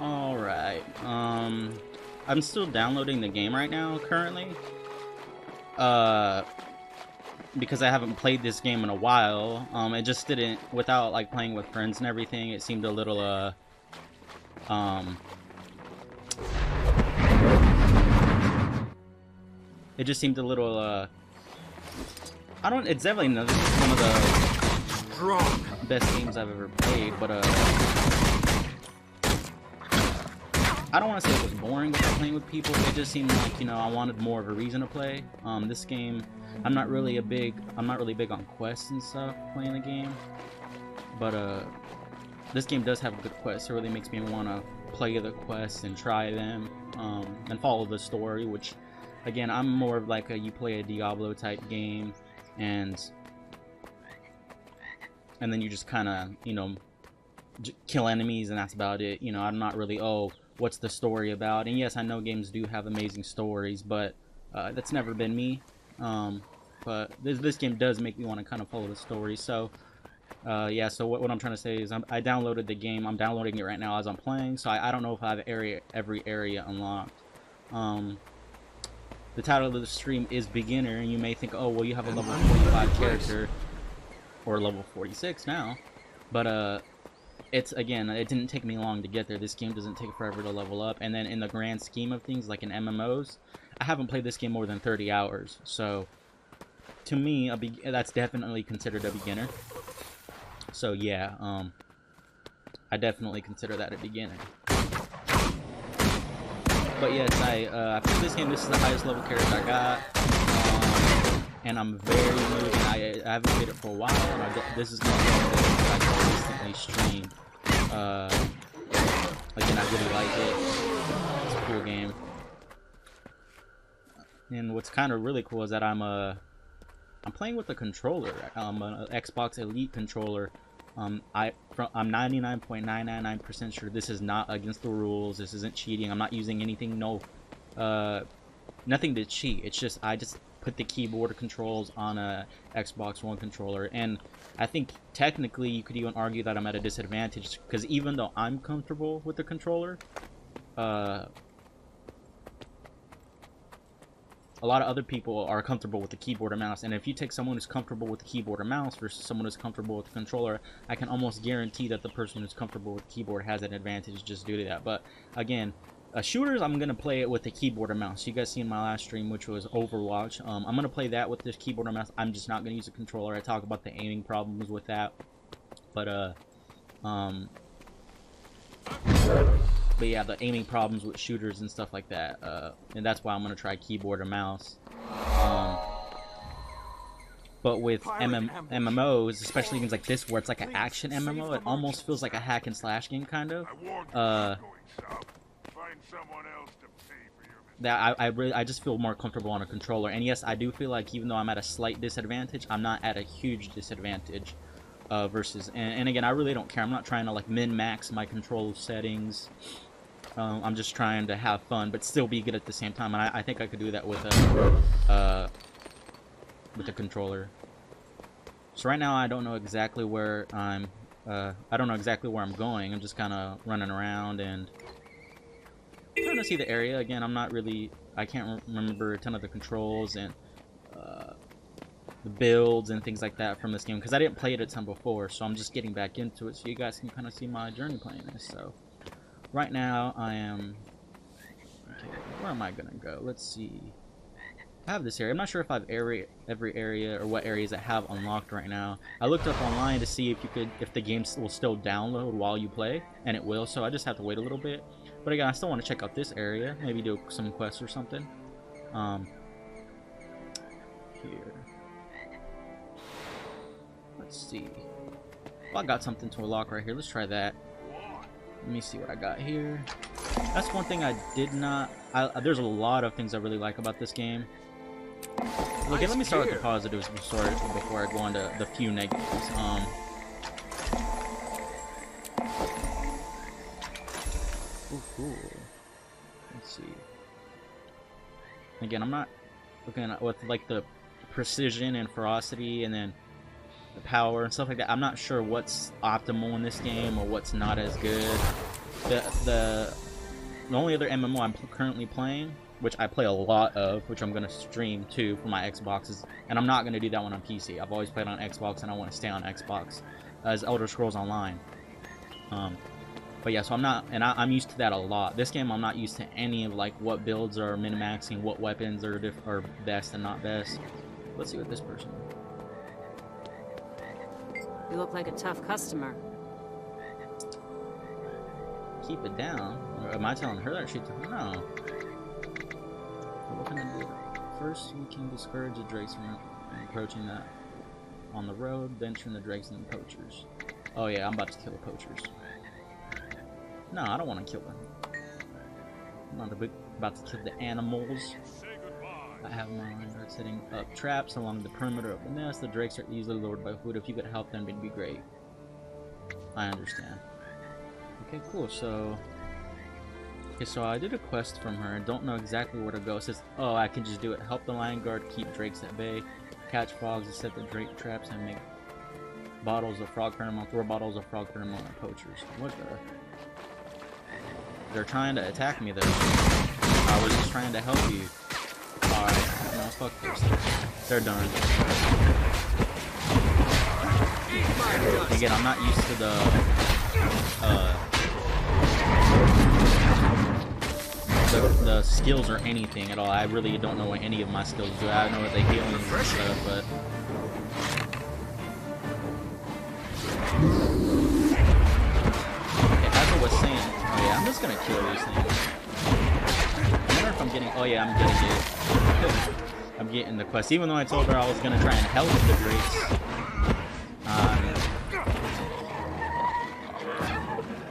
Alright, I'm still downloading the game right now, currently. Because I haven't played this game in a while. It just didn't, without, like, playing with friends and everything, it seemed a little, it just seemed a little, it's definitely one of the best games I've ever played, but, I don't want to say it was boring without playing with people. It just seemed like, you know, I wanted more of a reason to play. This game, I'm not really big on quests and stuff playing the game, but this game does have good quests. It really makes me want to play the quests and try them, and follow the story. Which, again, I'm more of like you play a Diablo type game, and then you just kind of, you know, kill enemies and that's about it. You know, I'm not really, oh, what's the story about? And yes, I know games do have amazing stories, but that's never been me. But this game does make me want to kind of follow the story. So yeah, so what I'm trying to say is I downloaded the game. I'm downloading it right now as I'm playing, so I don't know if I have every area unlocked. The title of the stream is Beginner, and you may think, oh, well, you have a level 45 character, or level 46 now, but it's, again, it didn't take me long to get there. This game doesn't take forever to level up, and then in the grand scheme of things, like in MMOs, I haven't played this game more than 30 hours, so to me, that's definitely considered a beginner. So yeah, I definitely consider that a beginner. But yes, for this game, this is the highest level character I got, and I'm very new, and I haven't played it for a while, and this is not something that I consistently stream. Again, I really like it. It's a cool game. And what's kind of really cool is that I'm playing with a controller. An Xbox Elite controller. I'm 99.999% sure this is not against the rules. This isn't cheating. I'm not using anything. Nothing to cheat. It's just I just put the keyboard controls on a Xbox One controller, and I think technically you could even argue that I'm at a disadvantage, because even though I'm comfortable with the controller, a lot of other people are comfortable with the keyboard or mouse, and if you take someone who's comfortable with the keyboard or mouse versus someone who's comfortable with the controller, I can almost guarantee that the person who's comfortable with the keyboard has an advantage just due to that. But again, shooters, I'm gonna play it with the keyboard or mouse. You guys seen my last stream, which was Overwatch. I'm gonna play that with this keyboard or mouse. I'm just not gonna use a controller. I talk about the aiming problems with that, but yeah, the aiming problems with shooters and stuff like that, and that's why I'm gonna try keyboard or mouse. But with MMOs, especially games like this where it's like an action MMO, it almost feels like a hack and slash game, kind of. That I just feel more comfortable on a controller. And yes, I do feel like even though I'm at a slight disadvantage, I'm not at a huge disadvantage versus. And again, I really don't care. I'm not trying to like min-max my control settings. I'm just trying to have fun, but still be good at the same time. And I think I could do that with a controller. So right now, I don't know exactly where I'm. I don't know exactly where I'm going. I'm just kind of running around and trying to see the area. Again, I'm not really. I can't remember a ton of the controls and the builds and things like that from this game because I didn't play it a ton before. So I'm just getting back into it, so you guys can kind of see my journey playing this. So right now, I am. Okay, where am I gonna go? Let's see. I have this area. I'm not sure if I have every area or what areas I have unlocked right now. I looked up online to see if the game will still download while you play, and it will. So I just have to wait a little bit. But again, I still want to check out this area. Maybe do some quests or something. Here. Let's see. Well, I got something to unlock right here. Let's try that. Let me see what I got here. That's one thing I did not. There's a lot of things I really like about this game. Okay, let me start with the positives before I go on to the few negatives. Ooh, cool. Let's see. Again, I'm not looking at with like the precision and ferocity and then the power and stuff like that. I'm not sure what's optimal in this game or what's not as good. The only other MMO I'm currently playing, which I play a lot of, which I'm gonna stream too for my Xboxes, and I'm not gonna do that one on PC. I've always played on Xbox, and I want to stay on Xbox. As Elder Scrolls Online. But yeah, so I'm used to that a lot. This game, I'm not used to any of like what builds are min-maxing, what weapons are best and not best. Let's see what this person. You look like a tough customer. Keep it down. Or am I telling her that she? No. What can I do? First, we can discourage the drakes from approaching that on the road, then turn the drakes into poachers. Oh yeah, I'm about to kill the poachers. No, I don't want to kill them. I'm not about to kill the animals. I have my line guard setting up traps along the perimeter of the nest. The drakes are easily lured by food. If you could help them, it'd be great. I understand. Okay, cool. So, I did a quest from her. I don't know exactly where to go. It says, oh, I can just do it. Help the lion guard keep drakes at bay. Catch frogs to set the drake traps and make bottles of frog pheromone. Throw bottles of frog pheromone at poachers. What the? They're trying to attack me though. I was just trying to help you. Alright, no, fuck this. They're done. Again, I'm not used to the skills or anything at all. I really don't know what any of my skills do. I don't know what they heal and stuff, but okay, as I was saying, oh yeah, I'm just gonna kill these things. I wonder if I'm getting. Oh yeah, I'm getting it. I'm getting the quest, even though I told her I was gonna try and help the drakes.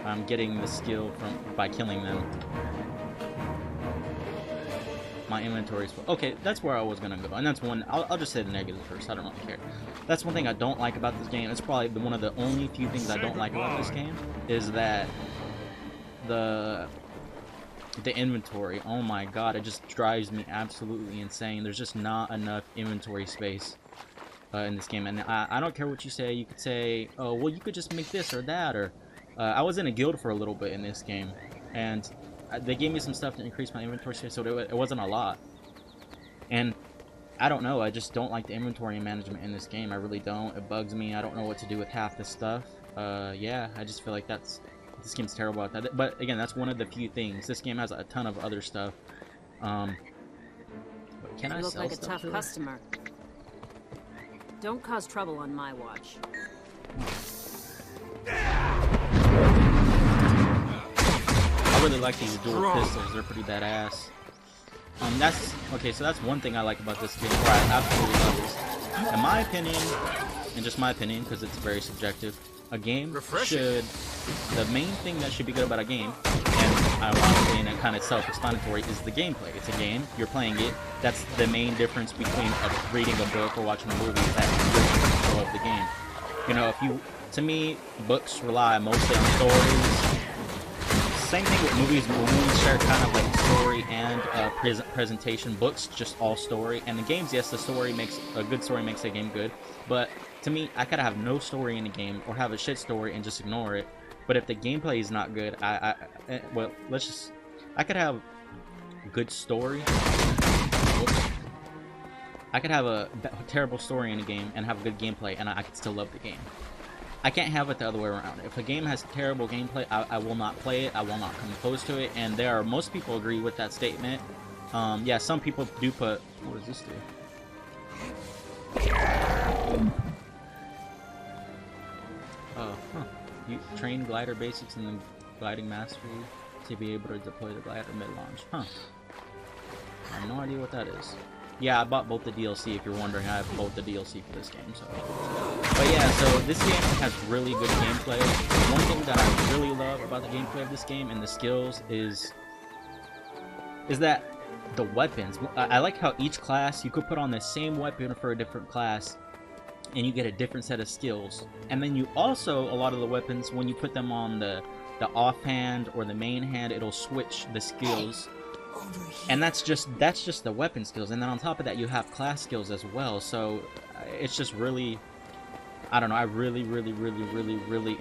I'm getting the skill by killing them. My inventory's full. Okay, that's where I was gonna go, and that's one. I'll just say the negative first. I don't really care. That's one thing I don't like about this game. It's probably one of the only few things I don't like about this game is that the inventory. Oh my god, it just drives me absolutely insane. There's just not enough inventory space in this game, and I don't care what you say. You could say, oh well, you could just make this or that, or I was in a guild for a little bit in this game, and they gave me some stuff to increase my inventory space, so it wasn't a lot. And I don't know, I just don't like the inventory management in this game. I really don't. It bugs me. I don't know what to do with half the stuff. Yeah, I just feel like this game's terrible at that. But again, that's one of the few things. This game has a ton of other stuff. Can I you look sell like a stuff tough customer. Don't cause trouble on my watch. I really like these dual pistols. They're pretty badass. That's okay. So that's one thing I like about this game. Or I absolutely love this. In my opinion, and just my opinion, because it's very subjective, a game should. The main thing that should be good about a game, and ironically, and kind of self-explanatory, is the gameplay. It's a game. You're playing it. That's the main difference between reading a book or watching a movie. Is that you're in control of the game. You know, to me, books rely mostly on stories. Same thing with movies. Movies share kind of like story and presentation. Books just all story. And the games, yes, a good story makes a game good. But to me, I could have no story in a game or have a shit story and just ignore it. But if the gameplay is not good, I could have a good story. I could have a terrible story in a game and have a good gameplay, and I could still love the game. I can't have it the other way around. If a game has terrible gameplay, I will not play it. I will not come close to it. And most people agree with that statement. Yeah, some people do put. What does this do? Oh, huh. You train glider basics and then gliding mastery to be able to deploy the glider mid-launch. Huh. I have no idea what that is. Yeah, I bought both the DLC, if you're wondering. I have both the DLC for this game, so. But yeah, so this game has really good gameplay. One thing that I really love about the gameplay of this game and the skills is that the weapons. I like how each class, you could put on the same weapon for a different class, and you get a different set of skills. And then you also, a lot of the weapons, when you put them on the offhand or the main hand, it'll switch the skills. And that's just the weapon skills, and then on top of that you have class skills as well. So it's just really, I don't know, I really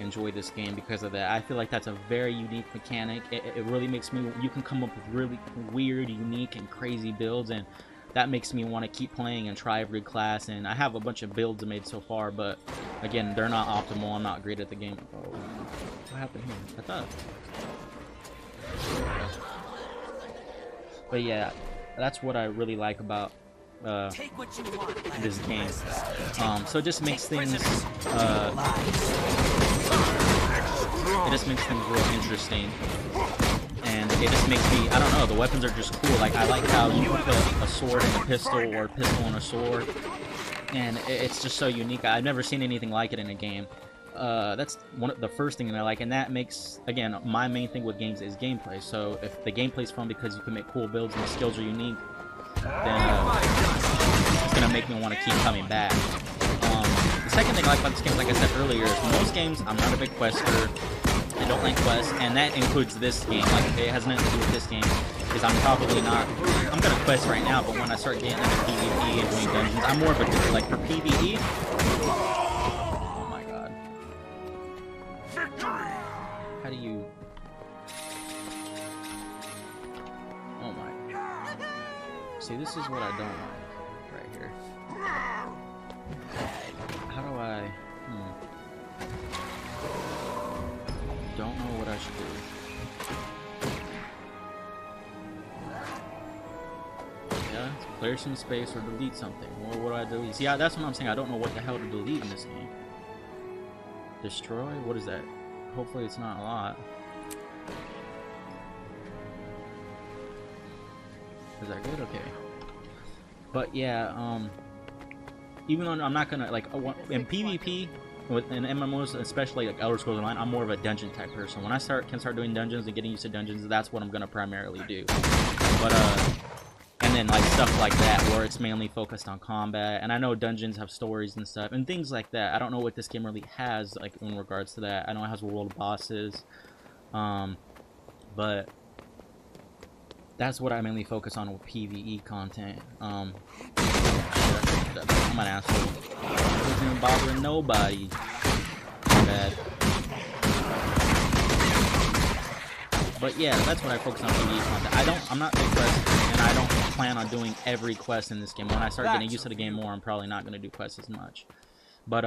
enjoy this game because of that. I feel like that's a very unique mechanic. It really makes me, you can come up with really weird, unique, and crazy builds, and that makes me want to keep playing and try every class. And I have a bunch of builds made so far, but again, they're not optimal. I'm not great at the game. Oh, what happened here? I thought. But yeah, that's what I really like about this game. So it just makes things real interesting, and it just makes me, I don't know, the weapons are just cool. Like, I like how you put a sword in a pistol, or a pistol in a sword, and it's just so unique. I've never seen anything like it in a game. That's the first thing that I like, and that makes, again, my main thing with games is gameplay. So if the gameplay's fun because you can make cool builds and the skills are unique, then it's gonna make me want to keep coming back. The second thing I like about this game, like I said earlier, is most games I'm not a big quester. I don't like quests, and that includes this game. Like, it has nothing to do with this game, because I'm probably not, I'm gonna quest right now, but when I start getting into PvP and doing dungeons, I'm more of a, like, for PvE. Oh my god. How do you... Oh my... See, this is what I don't like right here. How do I... Don't know what I should do. Yeah, clear some space or delete something. Well, what do I delete? See, that's what I'm saying. I don't know what the hell to delete in this game. Destroy? What is that? Hopefully it's not a lot. Is that good? Okay. But yeah, even though I'm not gonna, like, in PvP, in MMOs, especially like Elder Scrolls Online, I'm more of a dungeon type person. When I can start doing dungeons and getting used to dungeons, that's what I'm gonna primarily do. But and then like stuff like that where it's mainly focused on combat. And I know dungeons have stories and stuff and things like that. I don't know what this game really has, like, in regards to that. I know it has world bosses, but that's what I mainly focus on with PvE content. I'm an asshole. I wasn't even bothering nobody. Bad. But yeah, that's what I focus on PvE content. I'm not big quest, and I don't plan on doing every quest in this game. When I start getting used to the game more, I'm probably not gonna do quests as much. But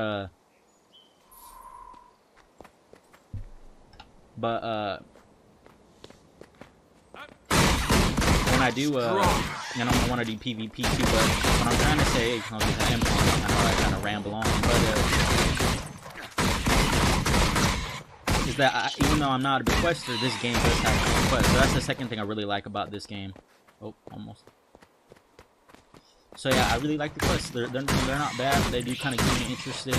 when I do, and I want to do PvP too, but what I'm trying to say, I know I kind of ramble on, but is that even though I'm not a big quester, this game does have quests. So that's the second thing I really like about this game. Oh, almost. So yeah, I really like the quests. They're not bad. They do kind of keep me interested.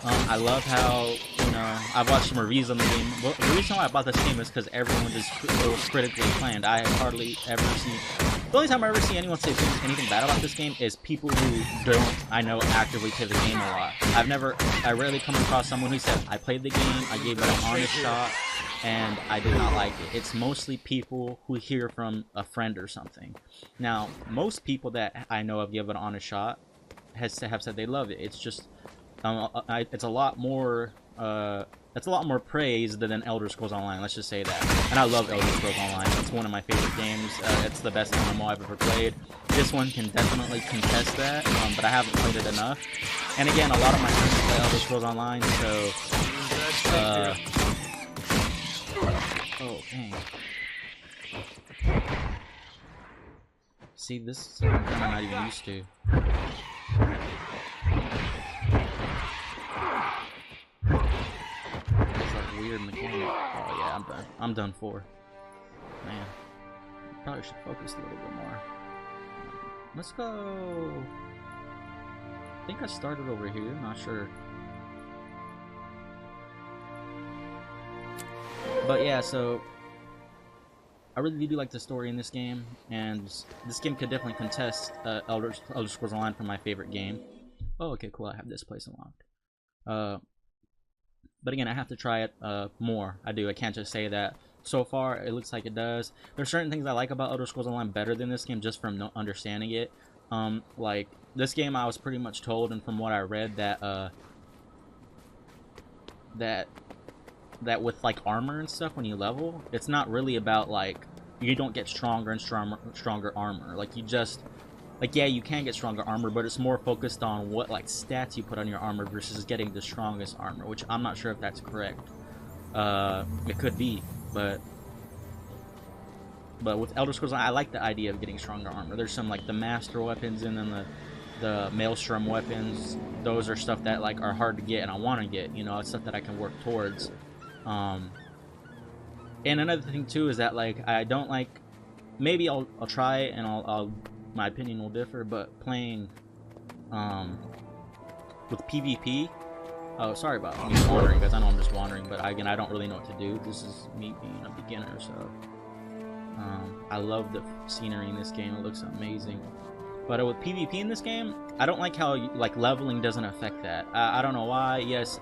I love how, you know, I've watched some reviews on the game. Well, the reason why I bought this game is because everyone just was critically planned. I hardly ever see... The only time I ever see anyone say anything bad about this game is people who I know actively play the game a lot. I rarely come across someone who said, I played the game, I gave it an honest shot, and I did not like it. It's mostly people who hear from a friend or something. Now, most people that I know have given it an honest shot have said they love it. It's just, it's a lot more praise than Elder Scrolls Online, let's just say that. And I love Elder Scrolls Online. It's one of my favorite games. It's the best MMO I've ever played. This one can definitely contest that, but I haven't played it enough. And again, a lot of my friends play Elder Scrolls Online, so... oh, dang. See, this is something I'm not even used to. Weird mechanic. Oh yeah, I'm done. I'm done for. Man, probably should focus a little bit more. Let's go. I think I started over here. Not sure. But yeah, so I really do like the story in this game, and this game could definitely contest Elder Scrolls Online for my favorite game. Oh, okay, cool. I have this place unlocked. But again, I have to try it more. I do. I can't just say that. So far, it looks like it does. There's certain things I like about Elder Scrolls Online better than this game, just from understanding it. Like, this game I was pretty much told, and from what I read, that that with like armor and stuff, when you level, it's not really about like you don't get stronger and stronger armor. Like you just like, yeah, you can get stronger armor, but it's more focused on what like stats you put on your armor versus getting the strongest armor, which I'm not sure if that's correct. It could be, but with Elder Scrolls, I like the idea of getting stronger armor. There's some like the master weapons and then the maelstrom weapons. Those are stuff that like are hard to get and I want to get. You know, it's stuff that I can work towards. And another thing too is that like I don't like. Maybe I'll try it and I'll my opinion will differ, but playing with PvP. Oh, sorry about me wandering, guys. I know I'm just wandering, but again, I don't really know what to do. This is me being a beginner, so I love the scenery in this game. It looks amazing. But with PvP in this game, I don't like how like leveling doesn't affect that. I don't know why. Yes,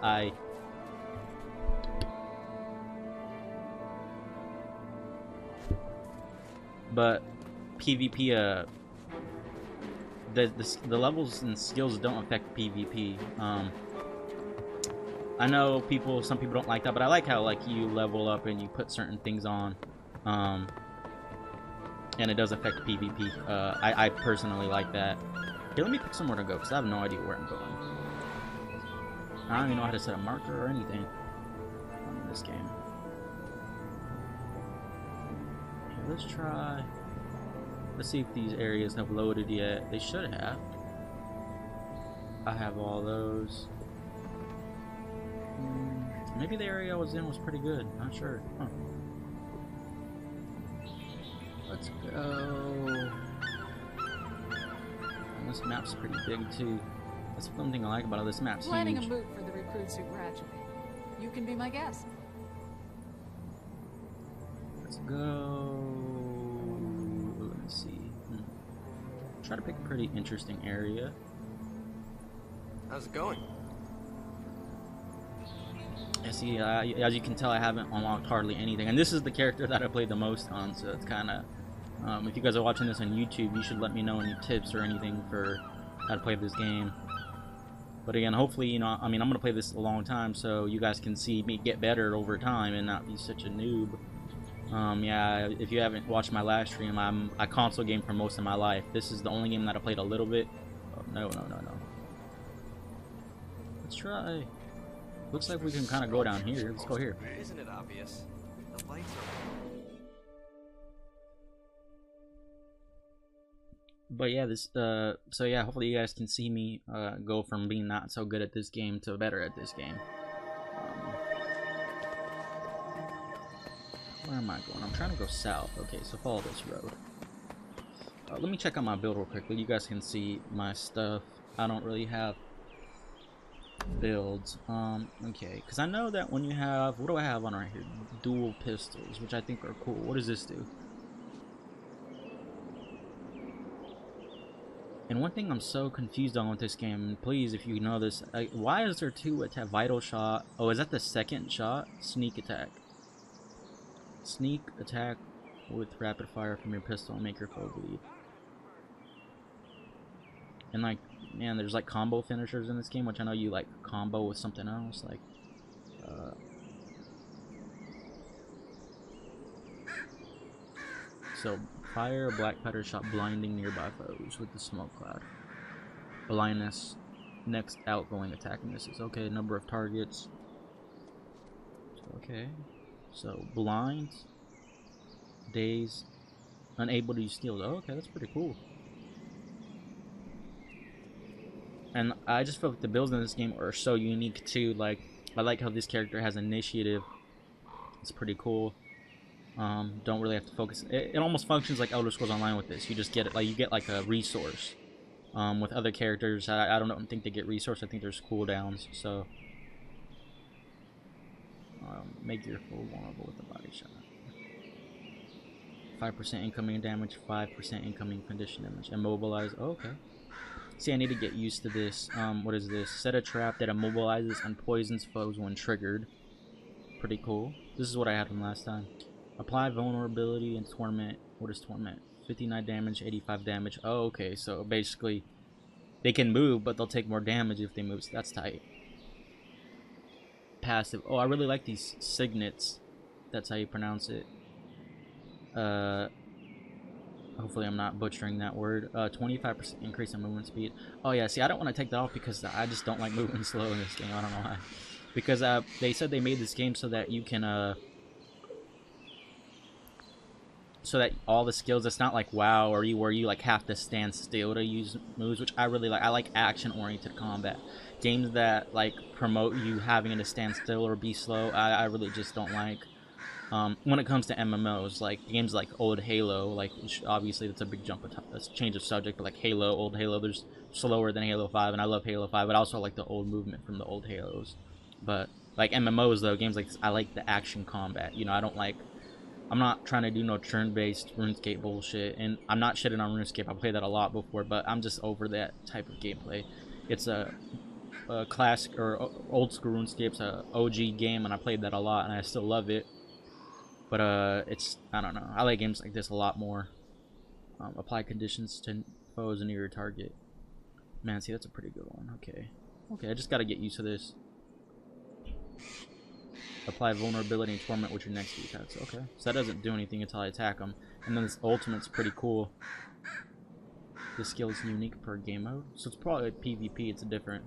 but PvP the levels and skills don't affect PvP. I know some people don't like that, but I like how like you level up and you put certain things on, and it does affect PvP. I personally like that. Here, let me pick somewhere to go because I have no idea where I'm going. I don't even know how to set a marker or anything in this game. Here, let's try. Let's see if these areas have loaded yet. They should have. I have all those. Maybe the area I was in was pretty good. Not sure. Huh. Let's go. And this map's pretty big too. That's one thing I like about it. This map's Planning huge. a move for the recruits who graduate. You can be my guest. Let's go. Let me see. Try to pick a pretty interesting area. How's it going? Yeah, see, as you can tell, I haven't unlocked hardly anything, and this is the character that I played the most on. So it's kind of, if you guys are watching this on YouTube, you should let me know any tips or anything for how to play this game. But again, hopefully, you know, I mean, I'm gonna play this a long time, so you guys can see me get better over time and not be such a noob. Yeah, if you haven't watched my last stream, I console game for most of my life. This is the only game that I played a little bit. Oh, no. Let's try. Looks like we can kind of go down here. Let's go here. Isn't it obvious? The lights are... But yeah, so yeah, hopefully you guys can see me go from being not so good at this game to better at this game. Where am I going? I'm trying to go south. Okay, so follow this road. Let me check out my build real quickly. You guys can see my stuff. I don't really have builds. Okay, because I know that when you have, what do I have on right here? Dual pistols, which I think are cool. What does this do? And one thing I'm so confused on with this game, please, if you know this, why is there two attack? Vital shot. Oh, is that the second shot? Sneak attack. Sneak attack with rapid fire from your pistol and make your foe bleed. And like, man, there's like combo finishers in this game, which I know you like combo with something else, like so fire black powder shot blinding nearby foes with the smoke cloud. Blindness, next outgoing attack misses. Okay, number of targets. Okay, so blind, daze, unable to use steals. Oh, okay, that's pretty cool. And I just feel like the builds in this game are so unique too. Like, I like how this character has initiative. It's pretty cool. Don't really have to focus. It almost functions like Elder Scrolls Online with this. You just get it, like you get like a resource. With other characters, I don't think they get resource. I think there's cooldowns. So make your full vulnerable with a body shot. 5% incoming damage, 5% incoming condition damage. Immobilize. Oh, okay. See, I need to get used to this. What is this? Set a trap that immobilizes and poisons foes when triggered. Pretty cool. This is what I had from last time. Apply vulnerability and torment. What is torment? 59 damage, 85 damage. Oh, okay. So basically, they can move, but they'll take more damage if they move. So that's tight. passive. Oh, I really like these signets. That's how you pronounce it. Hopefully I'm not butchering that word. 25% increase in movement speed. Oh yeah, see, I don't want to take that off because I just don't like moving slow in this game. I don't know why. Because they said they made this game so that you can so that all the skills, it's not like WoW or where you like have to stand still to use moves, which I really like. I like action-oriented combat. Games that like promote you having to stand still or be slow, I really just don't like. When it comes to MMOs, like games like old Halo, like obviously that's a big jump, that's a change of subject, but like Halo, old Halo, there's slower than Halo 5, and I love Halo 5, but I also like the old movement from the old Halos. But like MMOs though, games like this, I like the action combat. You know, I'm not trying to do no turn-based RuneScape bullshit, and I'm not shitting on RuneScape. I played that a lot before, but I'm just over that type of gameplay. It's a classic or old school RuneScape's a OG game, and I played that a lot, and I still love it. But it's, I don't know. I like games like this a lot more. Apply conditions to foes near your target. Man, see, that's a pretty good one. Okay. Okay, I just gotta get used to this. Apply vulnerability and torment with your next few attacks. Okay. So that doesn't do anything until I attack them. And then this ultimate's pretty cool. This skill is unique per game mode. So it's probably like PvP, it's a different,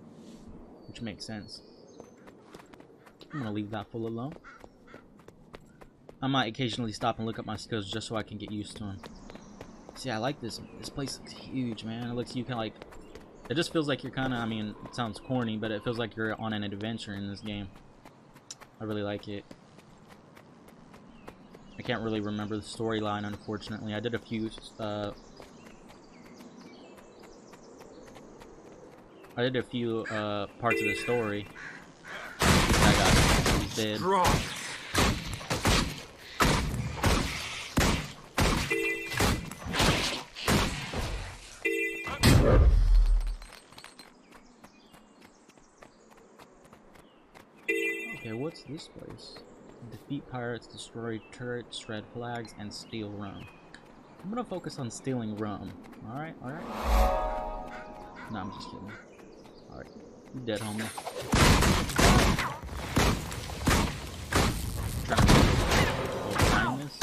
which makes sense. I'm gonna leave that full alone. I might occasionally stop and look up my skills just so I can get used to them. See, I like this. This place looks huge, man. It looks, you can like, it just feels like you're kind of, I mean, it sounds corny, but it feels like you're on an adventure in this game. I really like it. I can't really remember the storyline, unfortunately. I did a few, parts of the story. I got dead. Okay, what's this place? Defeat pirates, destroy turrets, shred flags, and steal rum. I'm gonna focus on stealing rum. Alright, alright. No, I'm just kidding. Alright, you dead, homie. Trying to find this.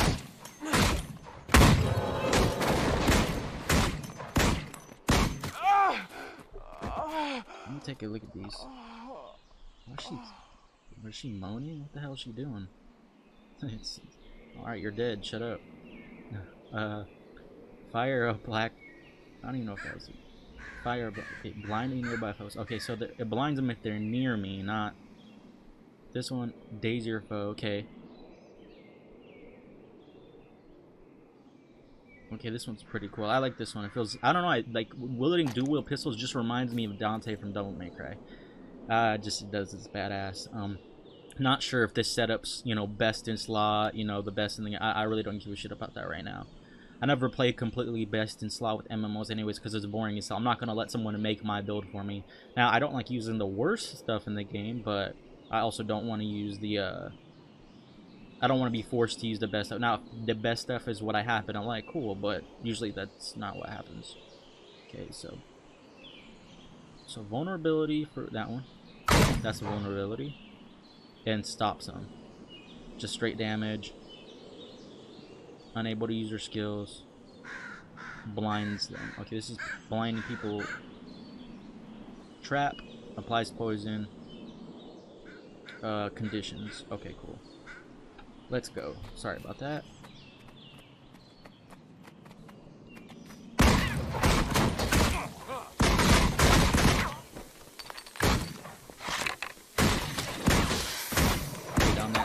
Let me take a look at these. Was she moaning? What the hell is she doing? Alright, you're dead. Shut up. Fire a black... I don't even know if that was... Fire a... Okay, blinding nearby foes. Okay, so it blinds them if they're near me, not... This one, daze your foe. Okay. Okay, this one's pretty cool. I like this one. It feels... I don't know, like, wielding dual-wield pistols just reminds me of Dante from Devil May Cry. Just it does, it's badass. Not sure if this setup's, you know, best in slot, you know, the best in the... I really don't give a shit about that right now. I never play completely best in slot with MMOs anyways because it's boring, so I'm not going to let someone make my build for me. Now, I don't like using the worst stuff in the game, but I also don't want to use the, I don't want to be forced to use the best stuff. Now, if the best stuff is what I happen to like, cool, but usually that's not what happens. Okay, so vulnerability for that one. That's a vulnerability. And stops them. Just straight damage. Unable to use their skills. Blinds them. Okay, this is blinding people. Trap. Applies poison. Conditions. Okay, cool. Let's go. Sorry about that.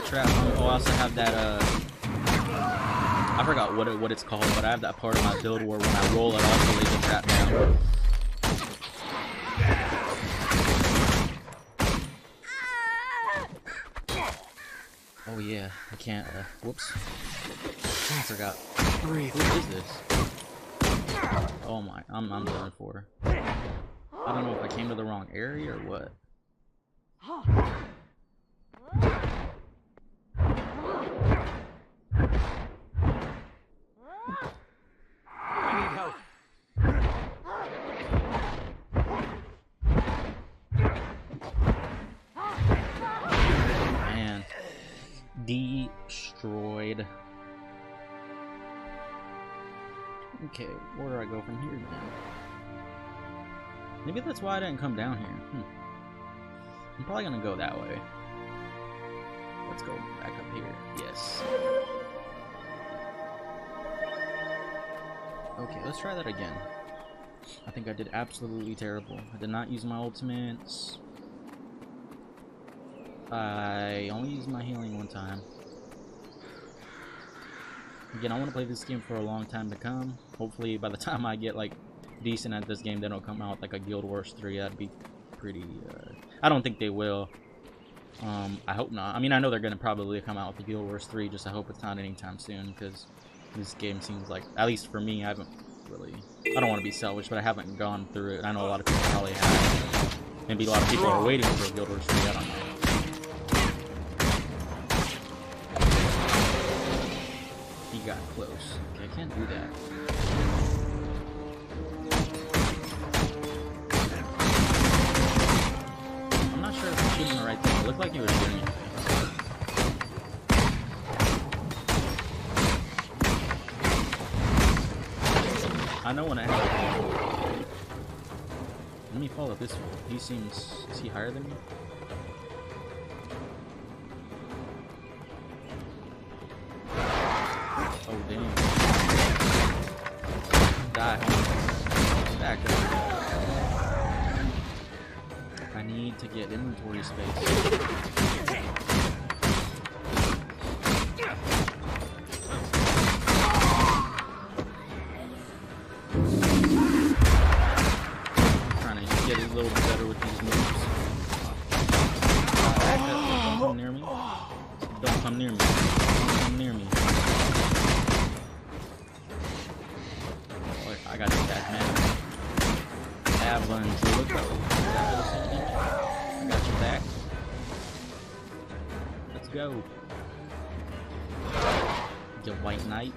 Trap. Oh, I also have that, I forgot what it's called, but I have that part of my build where when I roll it also lays the trap down. Oh yeah, I can't, whoops. I forgot. Breathe. Who is this? Oh my, I'm done for. I don't know if I came to the wrong area or what. Okay, where do I go from here then? Maybe that's why I didn't come down here. I'm probably gonna go that way. Let's go back up here. Yes. Okay, let's try that again. I think I did absolutely terrible. I did not use my ultimates. I only used my healing one time. Again, I want to play this game for a long time to come. Hopefully, by the time I get like decent at this game, they don't come out with like a Guild Wars 3. That'd be pretty. I don't think they will. I hope not. I mean, I know they're gonna probably come out with the Guild Wars 3. Just I hope it's not anytime soon, because this game seems like, at least for me, I haven't really. I don't want to be selfish, but I haven't gone through it. I know a lot of people probably have. Maybe a lot of people are waiting for Guild Wars 3. I don't know. He got close. Okay, I can't do that. I'm not sure if I'm shooting the right thing. It looked like he was shooting it. I know when I have. Let me follow this one. He seems. Is he higher than me? Oh, damn. Die. Back up. I need to get inventory space. Trying to get a little bit better with these moves. Back up. Don't come near me. Don't come near me. Don't come near me. I got your back, man. Avalanche, look up. I got your back. Let's go. Get White Knight.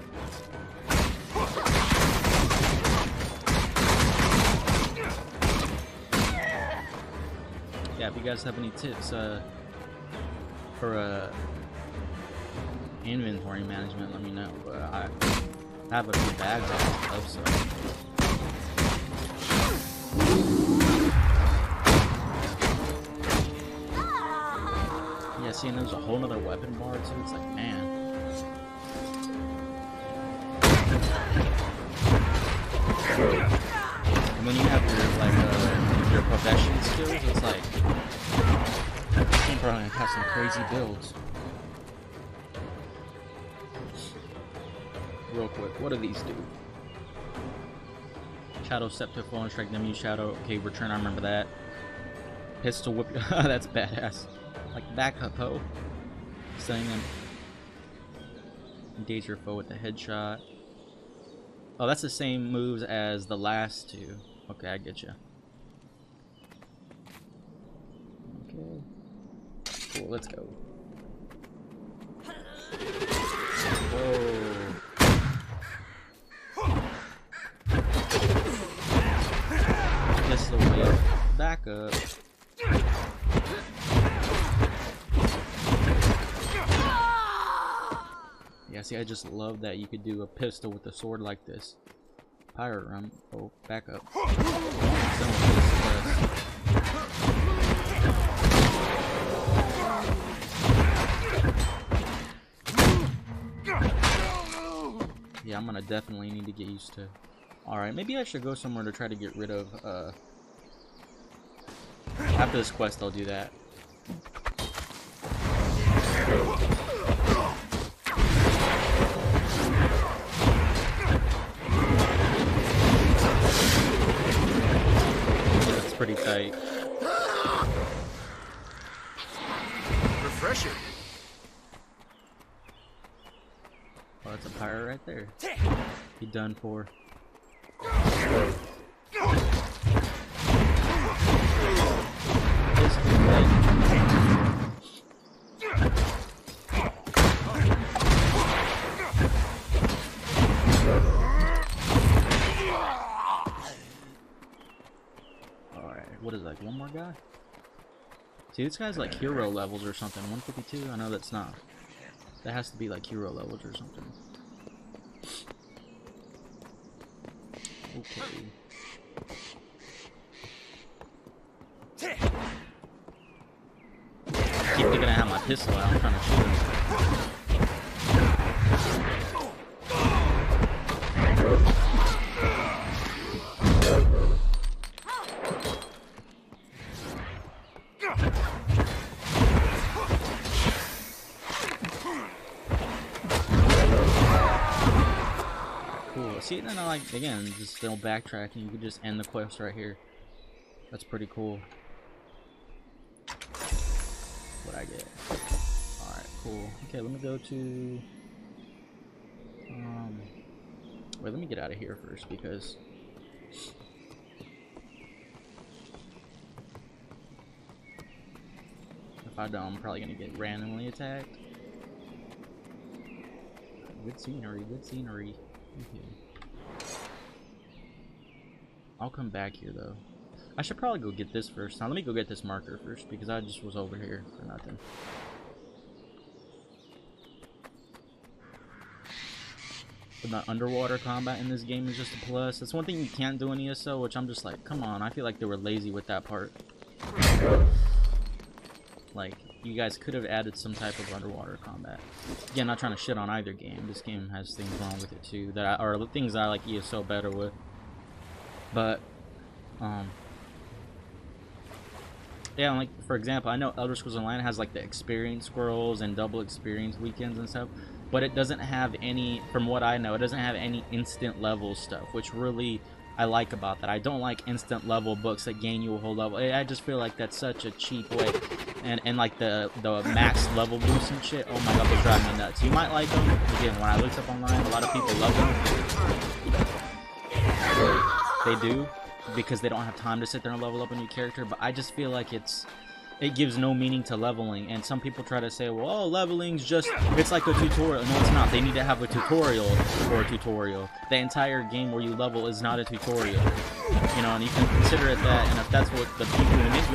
Yeah, if you guys have any tips for inventory management, let me know. I have a few bags of stuff, so. Yeah, see, and there's a whole nother weapon bar too. It's like, man. And when you have your profession skills, it's like you probably have some crazy builds. Real quick, what do these do? Shadow Step to flow and strike them, use Shadow. Okay, return, I remember that. Pistol whip, that's badass. Like backup, ho. Stunning them. Engage your foe with the headshot. Oh, that's the same moves as the last two. Okay, I get you. Okay. Cool, let's go. Whoa. That's the way. Back up. Yeah, see, I just love that you could do a pistol with a sword like this. Pirate run. Oh, back up. Yeah, I'm gonna definitely need to get used to. Alright, maybe I should go somewhere to try to get rid of, after this quest, I'll do that. That's pretty tight. Refresher. Oh, that's a pirate right there. He done for. Alright, what is like one more guy? See, this guy's like hero levels or something. 152? I know that's not. That has to be like hero levels or something. I keep thinking I have my pistol out. I'm trying to shoot him. Cool. See, then I like, again, just still backtracking. You could just end the quest right here. That's pretty cool. What I get. Alright, cool. Okay, let me go to... wait, let me get out of here first, because... if I don't, I'm probably gonna get randomly attacked. Good scenery, good scenery. Okay. I'll come back here, though. I should probably go get this first. Now, let me go get this marker first, because I just was over here for nothing. But the underwater combat in this game is just a plus. That's one thing you can't do in ESO, which I'm just like, come on. I feel like they were lazy with that part. Like, you guys could have added some type of underwater combat. Again, not trying to shit on either game. This game has things wrong with it too, that are the things I like ESO better with. But, yeah, like, for example, I know Elder Scrolls Online has like the experience squirrels and double experience weekends and stuff, but it doesn't have any, from what I know, it doesn't have any instant level stuff, which really I like about that. I don't like instant level books that gain you a whole level. I just feel like that's such a cheap way. And like the max level boost and shit, oh my god, they drive me nuts. You might like them. Again, when I looked up online, a lot of people love them. They do, because they don't have time to sit there and level up a new character, but I just feel like it gives no meaning to leveling. And some people try to say, well, oh, leveling's just, it's like a tutorial. No, it's not. They need to have a tutorial for a tutorial. The entire game where you level is not a tutorial. You know, and you can consider it that, and if that's what the people who make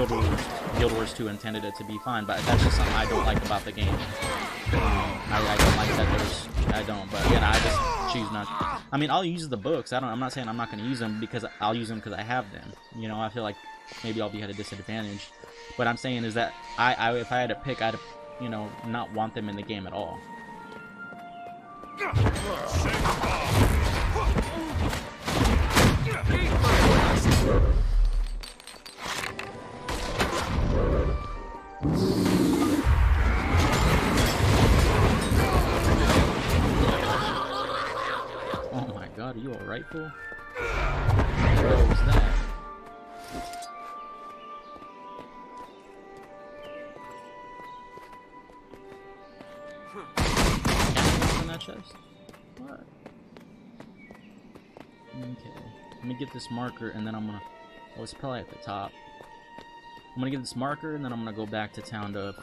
Guild Wars 2 intended it to be, fine, but that's just something I don't like about the game. I don't like that there's, I don't, but again, I just choose not. I mean, I'll use the books. I'm not saying I'm not going to use them, because I'll use them because I have them. You know, I feel like maybe I'll be at a disadvantage. What I'm saying is that if I had to pick, I'd, you know, not want them in the game at all. Oh my god, are you alright, fool? What was that? In that chest? What? Okay. Let me get this marker, and then I'm gonna... oh, it's probably at the top. I'm gonna get this marker, and then I'm gonna go back to town to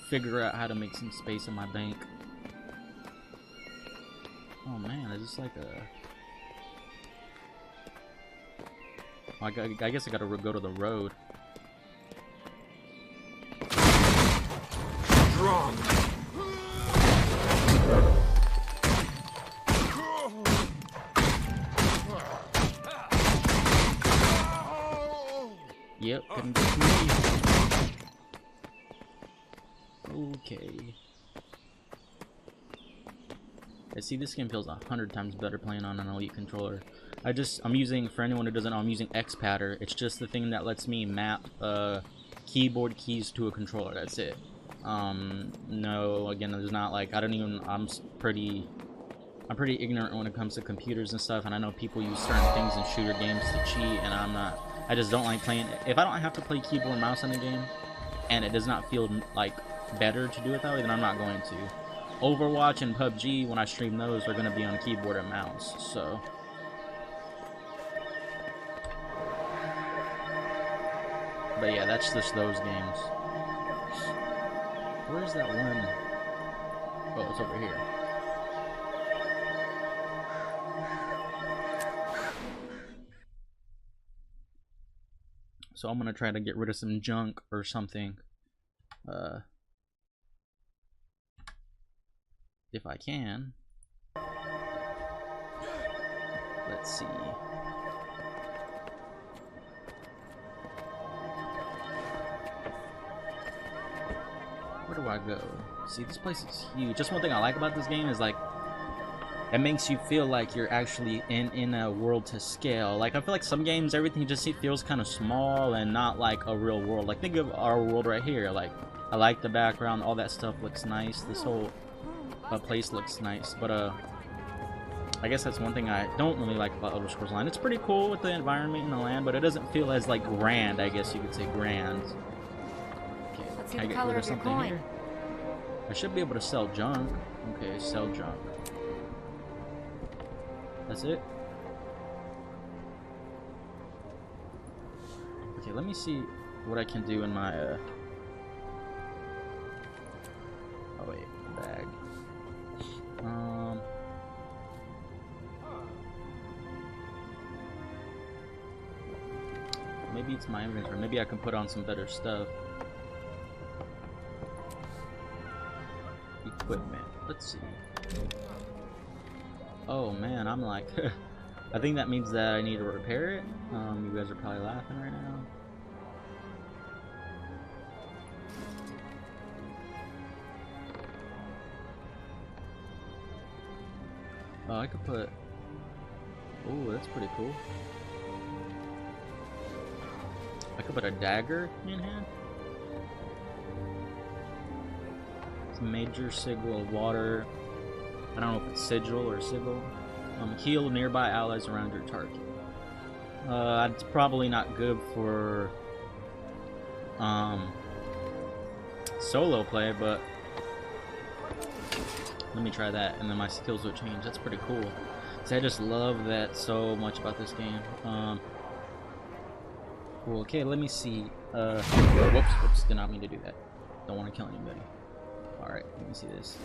figure out how to make some space in my bank. Oh man, is this like a... I guess I gotta go to the road. Wrong. Yep, couldn't get me. Okay. I see this game feels 100 times better playing on an Elite controller. I'm using, for anyone who doesn't know, I'm using X-Patter. It's just the thing that lets me map keyboard keys to a controller. That's it. No, again, there's not like, I'm pretty ignorant when it comes to computers and stuff, and I know people use certain things in shooter games to cheat, and I just don't like playing. If I don't have to play keyboard and mouse in the game, and it does not feel like better to do it that way, then I'm not going to. Overwatch and PUBG, when I stream those, are going to be on keyboard and mouse, so... but yeah, that's just those games. Where's that one? Oh, it's over here. So I'm gonna try to get rid of some junk or something. If I can. Let's see. where do I go? See, this place is huge. Just one thing I like about this game is like it makes you feel like you're actually in a world to scale. Like I feel like some games everything just feels kind of small and not like a real world. Like think of our world right here. Like I like the background, all that stuff looks nice. This whole place looks nice, but I guess that's one thing I don't really like about Elder Scrolls Online. It's pretty cool with the environment and the land, but it doesn't feel as like grand. I guess you could say grand. Okay, Let's see can I the get color rid of of your something coin. here? I should be able to sell junk. Okay, sell junk. That's it. Okay, let me see what I can do in my oh wait, bag. Maybe it's my inventory. Maybe I can put on some better stuff. Equipment. Let's see. Oh man, I'm like I think that means that I need to repair it. You guys are probably laughing right now. Oh, I could put... Oh, that's pretty cool. I could put a dagger in hand. It's major sigil of water. I don't know if it's sigil or sigil. Heal nearby allies around your target. It's probably not good for solo play, but let me try that, and then my skills will change. That's pretty cool. See, I just love that so much about this game. Cool. Okay, let me see. Whoops, did not mean to do that. Don't want to kill anybody. All right, let me see this.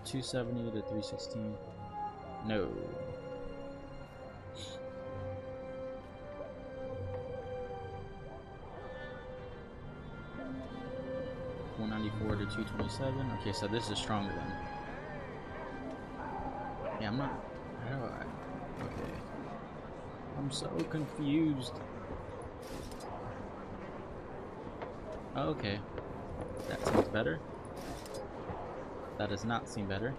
270 to 316. No. $194 to 227. Okay, so this is stronger than. Yeah, I'm not. How do I? Okay. I'm so confused. Okay. That seems better. That does not seem better.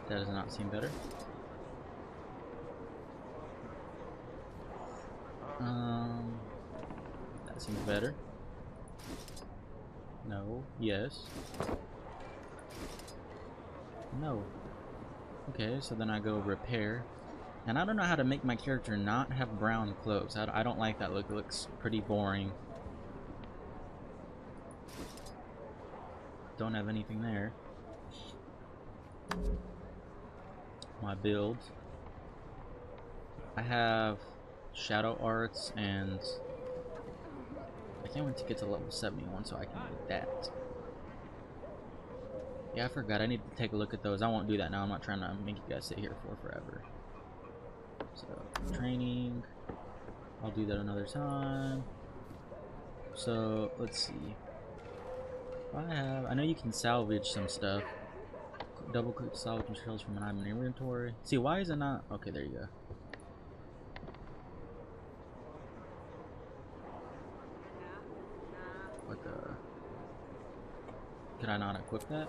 That does not seem better. That seems better. No. Yes. No. Okay, so then I go repair. And I don't know how to make my character not have brown clothes. I don't like that look. It looks pretty boring. Don't have anything there. My build. I have shadow arts and I can't wait to get to level 71 so I can do that. Yeah, I forgot. I need to take a look at those. I won't do that now. I'm not trying to make you guys sit here for forever. So, training. I'll do that another time. So, let's see. I know you can salvage some stuff. Double click salvage materials from an item in inventory. See, why is it not? Okay, there you go. What the? Could I not equip that?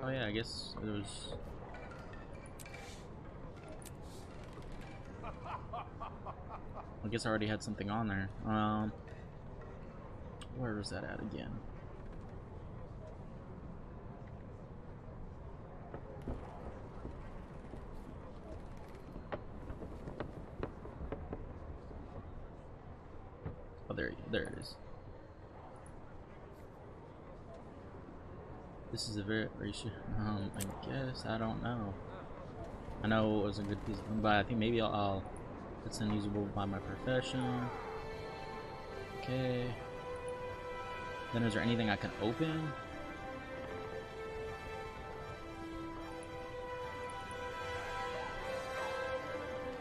Oh yeah, I guess it was. I guess I already had something on there. Where was that at again? Oh, there it is. This is a very sure. I guess I don't know. I know it was a good piece of, but I think maybe I'll it's unusable by my profession. Okay. Then is there anything I can open?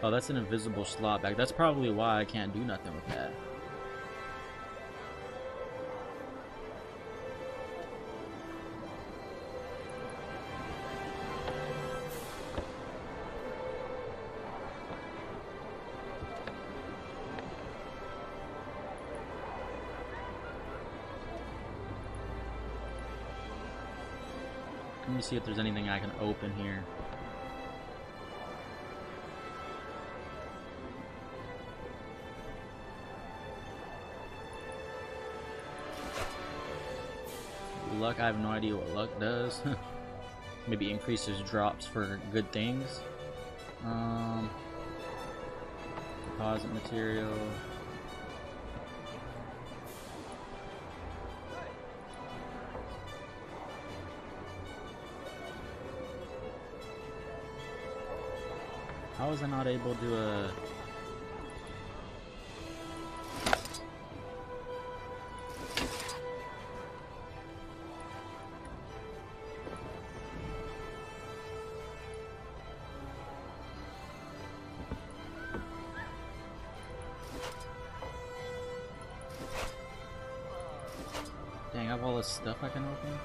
Oh, that's an invisible slot bag. That's probably why I can't do nothing with that. me see if there's anything I can open here. Luck, I have no idea what luck does. Maybe increases drops for good things. Deposit material. How was I not able to Dang, I have all this stuff I can open?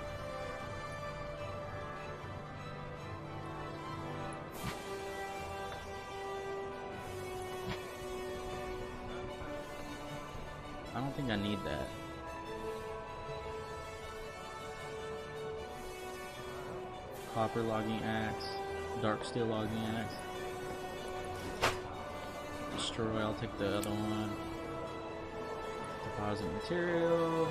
I don't think I need that. Copper logging axe, dark steel logging axe. Destroy, I'll take the other one. Deposit material.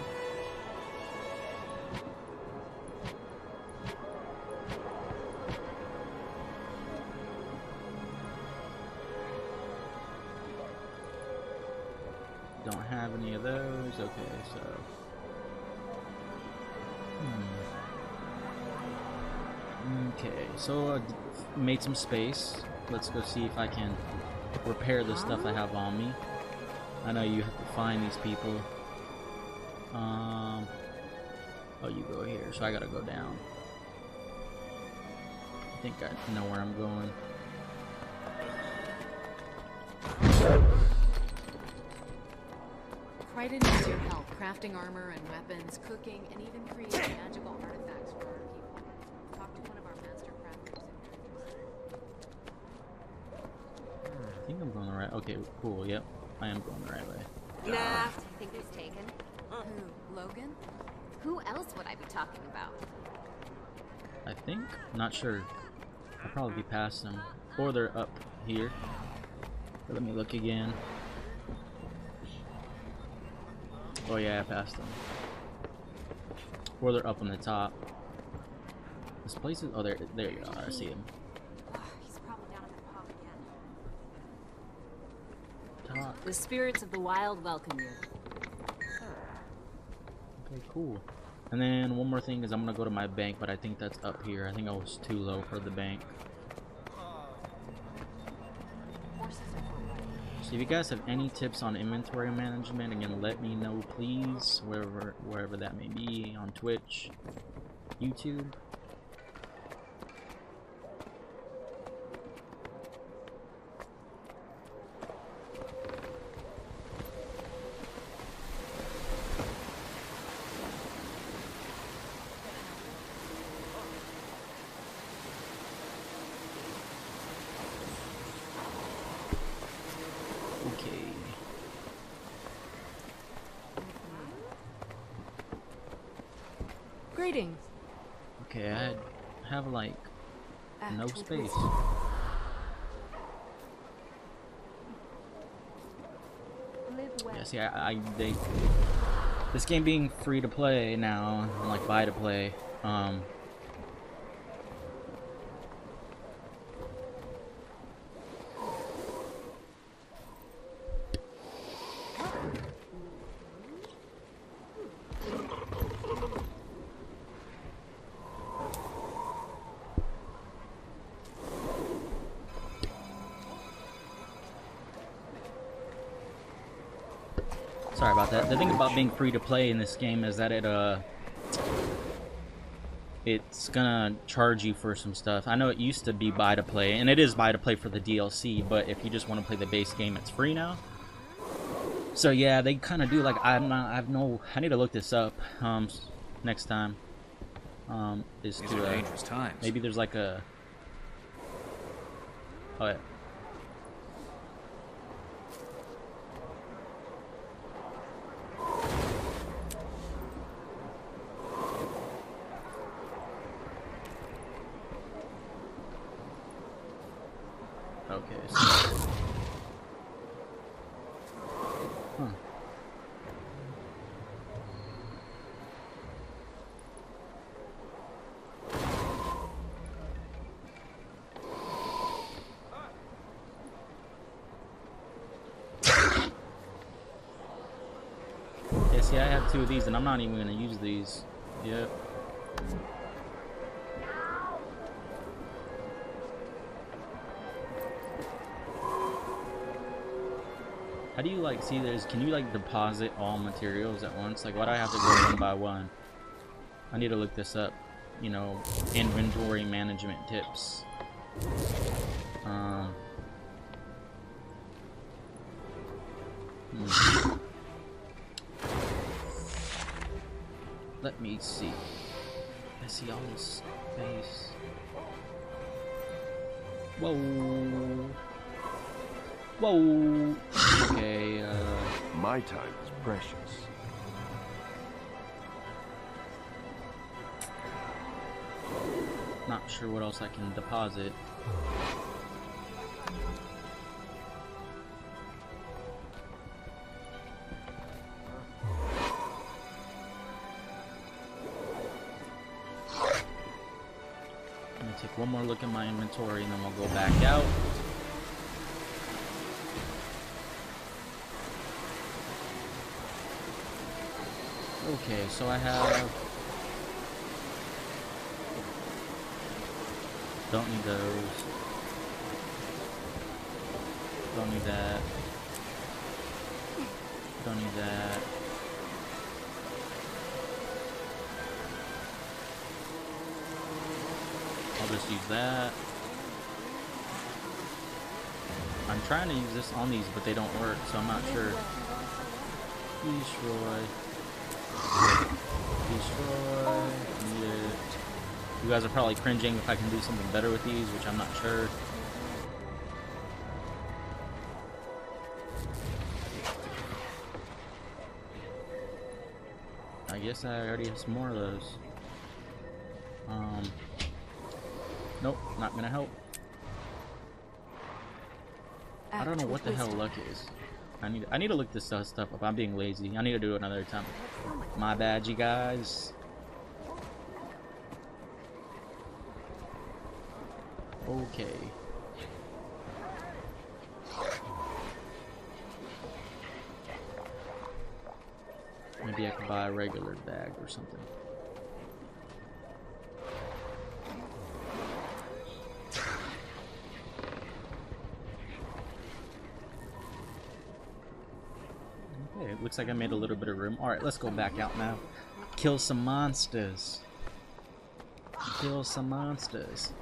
Don't have any of those. Okay, so okay, so I made some space. Let's go see if I can repair the stuff I have on me. I know you have to find these people. Oh, you go here, so I gotta go down. I think I know where I'm going. Crichton needs your help crafting armor and weapons, cooking, and even creating magical artifacts for our people. Talk to one of our master crafters. I think I'm going the right. Okay, cool. Yep, I am going the right way. Nah, I think it was taken. Who? Logan? Who else would I be talking about? I think. Not sure. I'll probably be past them, or they're up here. But let me look again. Oh yeah, I passed them. Or they're up on the top. This place is. Oh, there you are. I see him. He's probably down at the pub again. Top. The spirits of the wild welcome you. Okay, cool. And then one more thing is I'm gonna go to my bank, but I think that's up here. I think I was too low for the bank. So if you guys have any tips on inventory management, again, let me know, please, wherever that may be, on Twitch, YouTube. Greetings. Okay, I have like no space. Yeah, see, this game being free to play now, and like buy to play, sorry about that. The thing about being free to play in this game is that it's gonna charge you for some stuff. I know it used to be buy to play, and it is buy to play for the DLC, but if you just want to play the base game, it's free now. So yeah, they kind of do like I need to look this up next time. Is These to are dangerous times. maybe there's like a oh yeah. Okay. So... Huh. Yeah, see, I have 2 of these, and I'm not even gonna use these. Yep. How do you like see there's can you like deposit all materials at once? Like why do I have to go one by one? I need to look this up. You know, inventory management tips. Hmm. Let me see. I see all this space. Whoa. Whoa. Okay, My time is precious. not sure what else I can deposit. I'm gonna take one more look at my inventory and then we'll go back out. Okay, so I have... Don't need those. Don't need that. Don't need that. I'll just use that. I'm trying to use this on these, but they don't work, so I'm not sure. Destroy. Destroy. Need it. You guys are probably cringing if I can do something better with these, which I'm not sure. I guess I already have some more of those. Nope, not gonna help. I don't know what the hell luck is. I need to look this stuff up. I'm being lazy. I need to do it another time. My bad, you guys. Okay. Maybe I could buy a regular bag or something. Okay, it looks like I made a little bit of room. Alright, let's go back out now. Kill some monsters. Kill some monsters.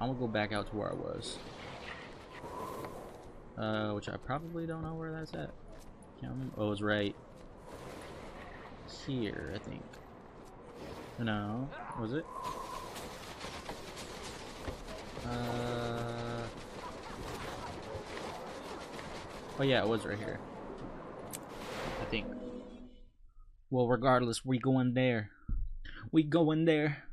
I'm gonna go back out to where I was. Which I probably don't know where that's at. Can't remember. Oh, it's right here, I think. No, was it? Oh yeah, it was right here. I think. Well, regardless, we going there. We going there.